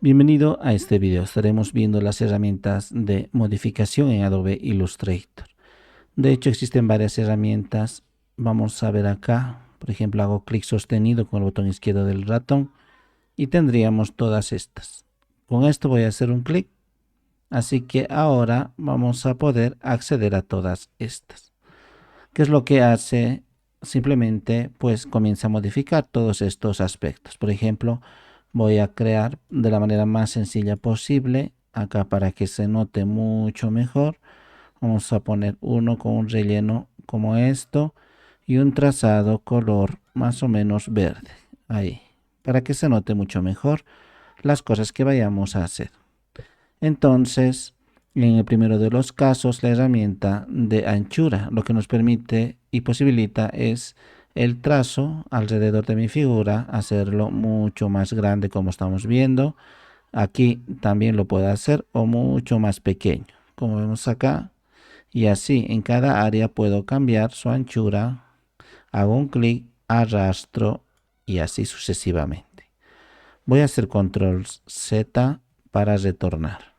Bienvenido a este video. Estaremos viendo las herramientas de modificación en Adobe Illustrator. De hecho, existen varias herramientas. Vamos a ver acá. Por ejemplo, hago clic sostenido con el botón izquierdo del ratón y tendríamos todas estas. Con esto voy a hacer un clic. Así que ahora vamos a poder acceder a todas estas. ¿Qué es lo que hace? Simplemente pues comienza a modificar todos estos aspectos. Por ejemplo, voy a crear de la manera más sencilla posible. Acá para que se note mucho mejor. Vamos a poner uno con un relleno como esto. Y un trazado color más o menos verde. Ahí. Para que se note mucho mejor las cosas que vayamos a hacer. Entonces, en el primero de los casos, la herramienta de anchura lo que nos permite y posibilita es el trazo alrededor de mi figura, hacerlo mucho más grande como estamos viendo. Aquí también lo puedo hacer o mucho más pequeño, como vemos acá. Y así en cada área puedo cambiar su anchura. Hago un clic, arrastro y así sucesivamente. Voy a hacer control Z para retornar.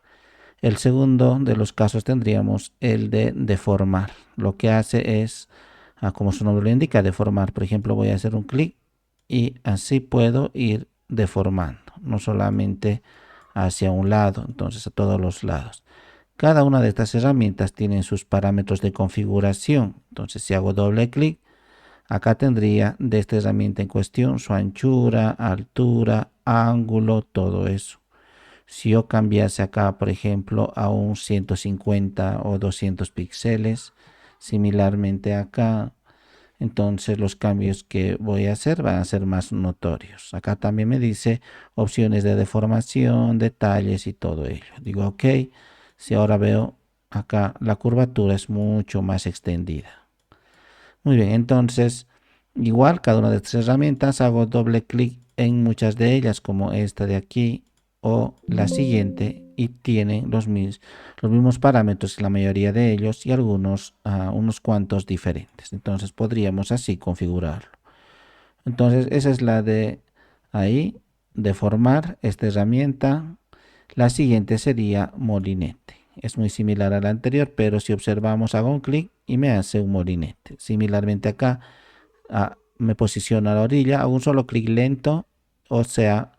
El segundo de los casos tendríamos el de deformar. Lo que hace es, como su nombre lo indica, deformar. Por ejemplo, voy a hacer un clic y así puedo ir deformando. No solamente hacia un lado, entonces a todos los lados. Cada una de estas herramientas tiene sus parámetros de configuración. Entonces si hago doble clic, acá tendría de esta herramienta en cuestión su anchura, altura, ángulo, todo eso. Si yo cambiase acá, por ejemplo, a un 150 o 200 píxeles, similarmente acá, entonces los cambios que voy a hacer van a ser más notorios. Acá también me dice opciones de deformación, detalles y todo ello. Digo OK. Si ahora veo acá la curvatura es mucho más extendida. Muy bien, entonces igual cada una de estas herramientas hago doble clic en muchas de ellas, como esta de aquí o la siguiente, y tienen los mismos parámetros en la mayoría de ellos y algunos unos cuantos diferentes. Entonces podríamos así configurarlo. Entonces esa es la de ahí, deformar esta herramienta. La siguiente sería molinete. Es muy similar a la anterior, pero si observamos hago un clic y me hace un molinete. Similarmente acá me posiciono a la orilla, hago un solo clic lento, o sea,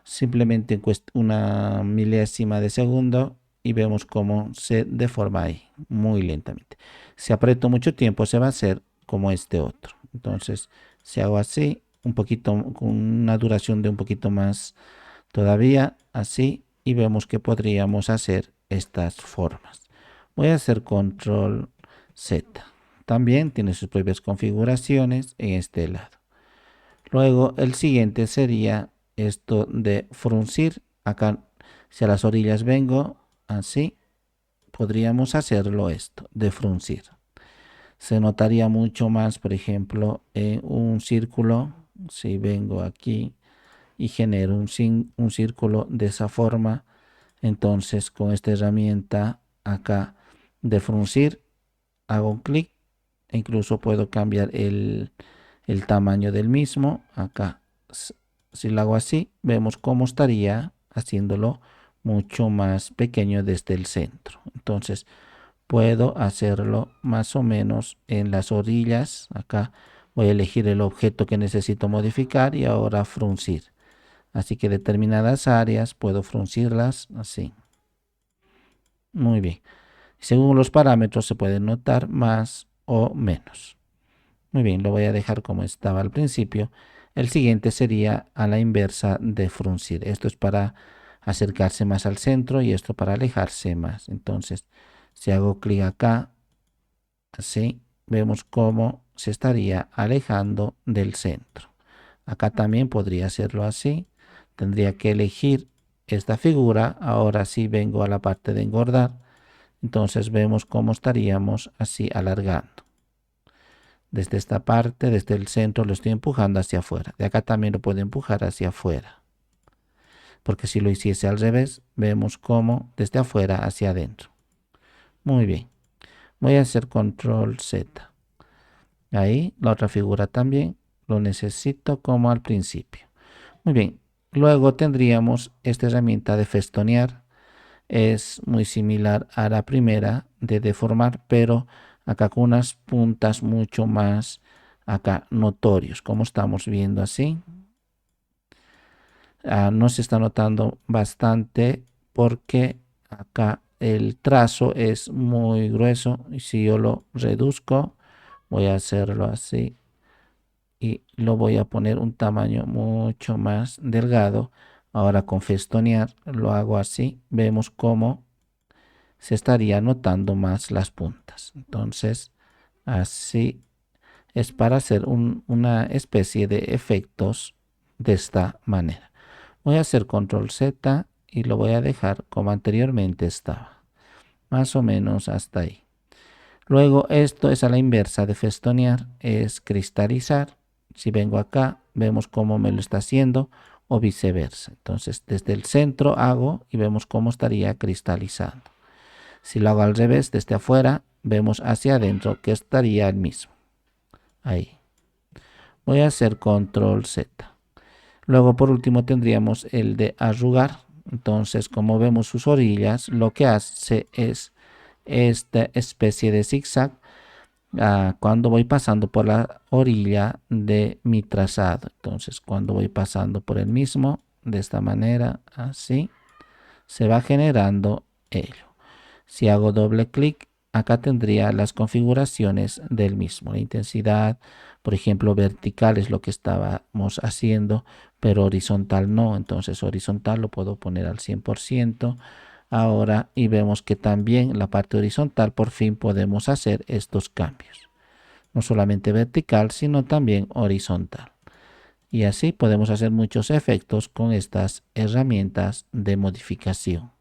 simplemente en una milésima de segundo y vemos cómo se deforma ahí, muy lentamente. Si aprieto mucho tiempo se va a hacer como este otro. Entonces, si hago así, un poquito, con una duración de un poquito más todavía, así, y vemos que podríamos hacer estas formas. Voy a hacer control Z. También tiene sus propias configuraciones en este lado. Luego el siguiente sería esto de fruncir. Acá si a las orillas vengo así, podríamos hacerlo esto de fruncir. Se notaría mucho más, por ejemplo, en un círculo. Si vengo aquí y genero un círculo de esa forma, entonces con esta herramienta acá de fruncir, hago un clic e incluso puedo cambiar el tamaño del mismo. Acá, si lo hago así, vemos cómo estaría haciéndolo mucho más pequeño desde el centro. Entonces puedo hacerlo más o menos en las orillas. Acá voy a elegir el objeto que necesito modificar y ahora fruncir. Así que determinadas áreas puedo fruncirlas así. Muy bien. Según los parámetros se pueden notar más o menos. Muy bien, lo voy a dejar como estaba al principio. El siguiente sería a la inversa de fruncir. Esto es para acercarse más al centro y esto para alejarse más. Entonces, si hago clic acá, así, vemos cómo se estaría alejando del centro. Acá también podría hacerlo así. Tendría que elegir esta figura. Ahora sí vengo a la parte de engordar. Entonces vemos cómo estaríamos así alargando. Desde esta parte, desde el centro, lo estoy empujando hacia afuera. De acá también lo puedo empujar hacia afuera. Porque si lo hiciese al revés, vemos cómo desde afuera hacia adentro. Muy bien. Voy a hacer control Z. Ahí, la otra figura también lo necesito como al principio. Muy bien. Luego tendríamos esta herramienta de festonear. Es muy similar a la primera de deformar, pero acá con unas puntas mucho más acá notorios, como estamos viendo así. No se está notando bastante porque acá el trazo es muy grueso, y si yo lo reduzco, voy a hacerlo así y lo voy a poner un tamaño mucho más delgado. Ahora con festonear lo hago así, vemos cómo se estaría notando más las puntas. Entonces así es para hacer una especie de efectos de esta manera. Voy a hacer control Z y lo voy a dejar como anteriormente estaba, más o menos hasta ahí. Luego esto es a la inversa de festonear, es cristalizar. Si vengo acá, vemos cómo me lo está haciendo o viceversa. Entonces desde el centro hago y vemos cómo estaría cristalizando. Si lo hago al revés, desde afuera, vemos hacia adentro que estaría el mismo. Ahí. Voy a hacer control Z. Luego por último tendríamos el de arrugar. Entonces como vemos sus orillas, lo que hace es esta especie de zigzag cuando voy pasando por la orilla de mi trazado. Entonces cuando voy pasando por el mismo, de esta manera, así, se va generando ello. Si hago doble clic, acá tendría las configuraciones del mismo. La intensidad, por ejemplo, vertical es lo que estábamos haciendo, pero horizontal no. Entonces horizontal lo puedo poner al 100% ahora y vemos que también la parte horizontal por fin podemos hacer estos cambios. No solamente vertical, sino también horizontal. Y así podemos hacer muchos efectos con estas herramientas de modificación.